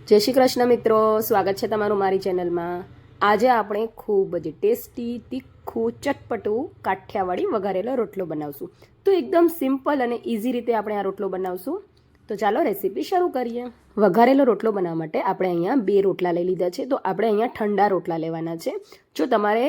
જય શ્રી કૃષ્ણ મિત્રો, સ્વાગત છે તમારું મારી ચેનલમાં। આજે આપણે ખૂબ જ ટેસ્ટી, તીખું, ચટપટું કાઠિયાવાડી વઘારેલો રોટલો બનાવશું। તો એકદમ સિમ્પલ અને ઇઝી રીતે આપણે આ રોટલો બનાવશું। તો ચાલો રેસીપી શરૂ કરીએ। વઘારેલો રોટલો બનાવવા માટે આપણે અહીંયા 2 રોટલા લઈ લીધા છે। તો આપણે અહીંયા ઠંડા રોટલા લેવાના છે। જો તમારે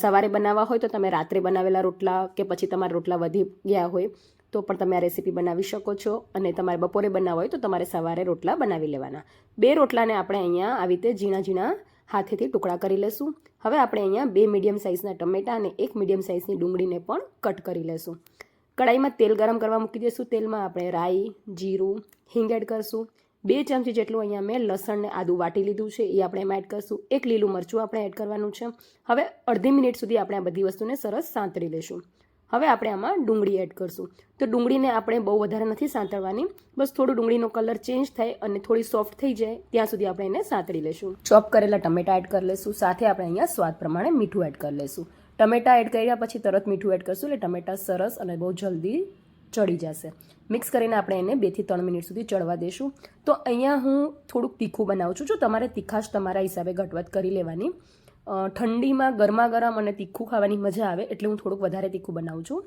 સવારે બનાવવા હોય તો તમે રાત્રે બનાવેલા રોટલા કે પછી તમારા રોટલા વધી ગયા હોય તો પણ તમે આ રેસીપી બનાવી શકો છો। અને તમારે બપોરે બનાવવા હોય તો તમારે સવારે રોટલા બનાવી લેવાના। 2 રોટલાને આપણે અહીંયા આવી રીતે ઝીણા ઝીણા હાથેથી ટુકડા કરી લેશું। હવે આપણે અહીંયા 2 મીડિયમ સાઇઝના ટમેટા અને 1 મીડિયમ સાઇઝની ડુંગળીને પણ કટ કરી લેશું। કડાઈમાં તેલ ગરમ કરવા મૂકી દઈશું। તેલમાં આપણે રાઈ, જીરું, હિંગ એડ કરશું। 2 ચમચી જેટલું અહીંયા મેં લસણ ને આદું વાટી લીધું છે, એ આપણે એમાં એડ કરશું। 1 લીલું મરચું આપણે એડ કરવાનું છે। હવે અડધી મિનિટ સુધી આપણે આ બધી વસ્તુને સરસ સાંતળી લઈશું। હવે આપણે આમાં ડુંગળી એડ કરશું। તો ડુંગળીને આપણે બહુ વધારે નથી સાંતળવાની, બસ થોડું ડુંગળીનો કલર ચેન્જ થાય અને થોડી સોફ્ટ થઈ જાય ત્યાં સુધી આપણે એને સાંતળી લઈશું। ચોપ કરેલા ટમેટા એડ કરી લઈશું। સાથે આપણે અહીંયા સ્વાદ પ્રમાણે મીઠું એડ કરી લઈશું। ટમેટા એડ કર્યા પછી તરત મીઠું એડ કરશું એટલે ટમેટા સરસ અને બહુ જલ્દી ચડી જશે। મિક્સ કરીને આપણે એને 2 થી 3 મિનિટ સુધી ચડવા દઈશું। તો અહીંયા હું થોડુંક તીખું બનાવું છું। જો તમારે તીખાશ તમારા હિસાબે ઘટવટ કરી લેવાની। ઠંડીમાં ગરમા ગરમ અને તીખું ખાવાની મજા આવે એટલે હું થોડુંક વધારે તીખું બનાવું છું।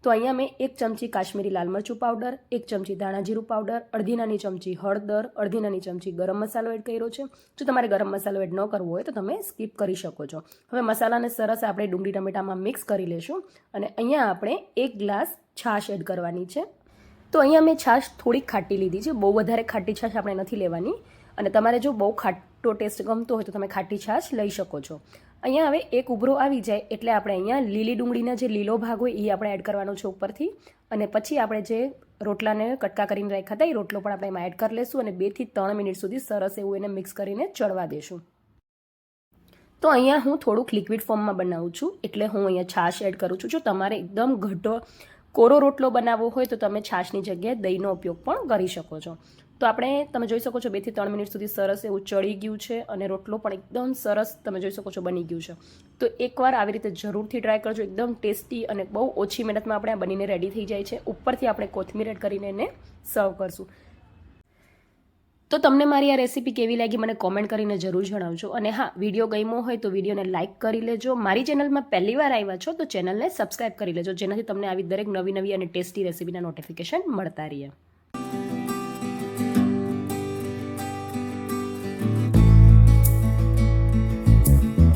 તો અહીંયા મેં 1 ચમચી કાશ્મીરી લાલ મરચું પાવડર, 1 ચમચી ધાણા જીરું પાવડર, અડધી નાની ચમચી હળદર, અડધી નાની ચમચી ગરમ મસાલો એડ કર્યો છે। જો તમારે ગરમ મસાલો એડ ન કરવો હોય તો તમે સ્કીપ કરી શકો છો। હવે મસાલાને સરસ આપણે ડુંગળી ટમેટામાં મિક્સ કરી લેશું અને અહીંયા આપણે 1 ગ્લાસ છાશ એડ કરવાની છે। તો અહીંયા મેં છાશ થોડીક ખાટી લીધી છે, બહુ વધારે ખાટી છાશ આપણે નથી લેવાની। અને તમારે જો બહુ ખાટો ટેસ્ટ ગમતો હોય તો તમે ખાટી છાશ લઈ શકો છો। અહીંયા હવે એક ઉભરો આવી જાય એટલે આપણે અહીંયા લીલી ડુંગળીના જે લીલો ભાગ હોય એ આપણે એડ કરવાનો છે ઉપરથી। અને પછી આપણે જે રોટલાને કટકા કરીને રાખ્યા હતા એ રોટલો પણ આપણે એમાં એડ કરી લઈશું અને 2 થી 3 મિનિટ સુધી સરસ એવું એને મિક્સ કરીને ચડવા દઈશું। તો અહીંયા હું થોડુંક લિક્વિડ ફોર્મમાં બનાવું છું એટલે હું અહીંયા છાશ એડ કરું છું। જો તમારે એકદમ ઘટો કોરો રોટલો બનાવવો હોય તો તમે છાશની જગ્યાએ દહીંનો ઉપયોગ પણ કરી શકો છો। તો આપણે તમે જોઈ શકો છો 2 થી 3 મિનિટ સુધી સરસ એવું ચડી ગયું છે અને રોટલો પણ એકદમ સરસ તમે જોઈ શકો છો બની ગયું છે। તો એકવાર આવી રીતે જરૂરથી ટ્રાય કરજો, એકદમ ટેસ્ટી અને બહુ ઓછી મહેનતમાં આપણે આ બનીને રેડી થઈ જાય છે। ઉપરથી આપણે કોથમીર એડ કરીને એને સર્વ કરશું। તો તમને મારી આ રેસીપી કેવી લાગી મને કોમેન્ટ કરીને જરૂર જણાવજો। અને હા, વિડીયો ગમ્યો હોય તો વિડીયોને લાઇક કરી લેજો। મારી ચેનલમાં પહેલી વાર આવ્યા છો તો ચેનલને સબસ્ક્રાઈબ કરી લેજો, જેનાથી તમને આવી દરેક નવી અને ટેસ્ટી રેસીપીના નોટિફિકેશન મળતા રહે।